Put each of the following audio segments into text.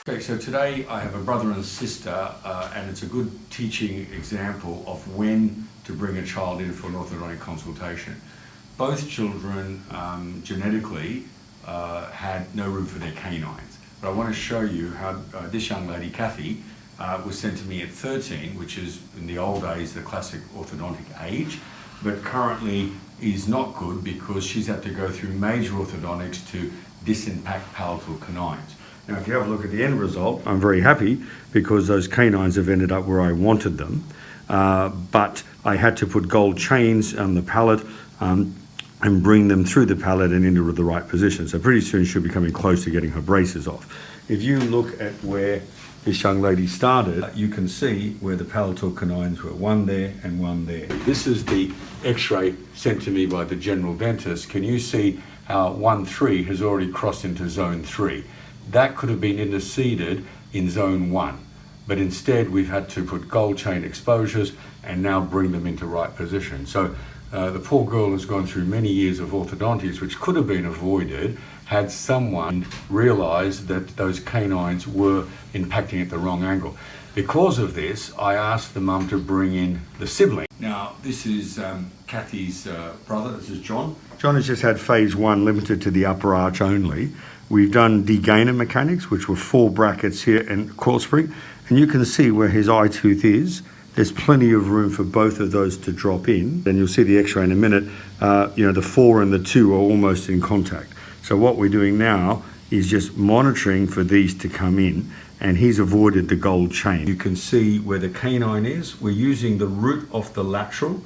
Okay, so today I have a brother and a sister, and it's a good teaching example of when to bring a child in for an orthodontic consultation. Both children genetically had no room for their canines, but I want to show you how this young lady, Kathy, was sent to me at 13, which is in the old days the classic orthodontic age, but currently is not good because she's had to go through major orthodontics to disimpact palatal canines. Now, if you have a look at the end result, I'm very happy because those canines have ended up where I wanted them. But I had to put gold chains on the palate and bring them through the palate and into the right position. So pretty soon she'll be coming close to getting her braces off. If you look at where this young lady started, you can see where the palatal canines were, one there and one there. This is the x-ray sent to me by the general dentist. Can you see how 1-3 has already crossed into zone 3? That could have been interceded in zone 1, but instead we've had to put gold chain exposures and now bring them into right position. So the poor girl has gone through many years of orthodontics, which could have been avoided had someone realized that those canines were impacting at the wrong angle. Because of this, I asked the mum to bring in the sibling. Now, this is Kathy's brother, this is John. John has just had phase 1 limited to the upper arch only. We've done degainer mechanics, which were 4 brackets here and coil spring, and you can see where his eye tooth is. There's plenty of room for both of those to drop in. And you'll see the x-ray in a minute. The 4 and the 2 are almost in contact. So what we're doing now is just monitoring for these to come in, and he's avoided the gold chain. You can see where the canine is. We're using the root of the lateral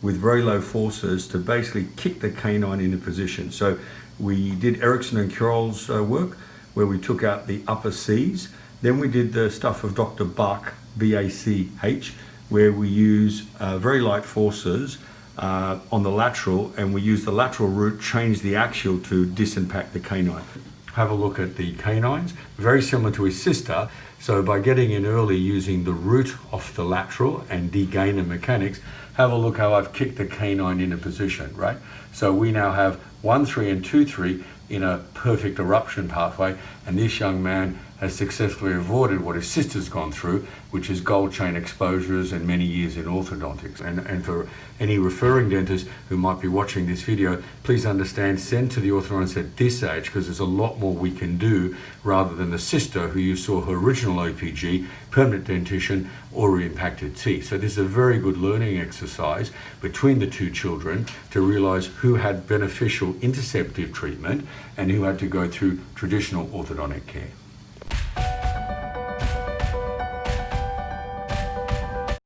with very low forces to basically kick the canine into position. So we did Erickson and Curol's work where we took out the upper C's. Then we did the stuff of Dr. Bach, B-A-C-H, where we use very light forces on the lateral, and we use the lateral root, change the axial to disimpact the canine. Have a look at the canines, very similar to his sister. So by getting in early using the root of the lateral and degainer mechanics, have a look how I've kicked the canine into position, right? So we now have 1-3 and 2-3 in a perfect eruption pathway, and this young man has successfully avoided what his sister's gone through, which is gold chain exposures and many years in orthodontics. And for any referring dentists who might be watching this video, please understand, send to the orthodontist at this age, because there's a lot more we can do rather than the sister who you saw her original OPG, permanent dentition, or impacted teeth. So this is a very good learning exercise between the two children to realize who had beneficial interceptive treatment and who had to go through traditional orthodontic care.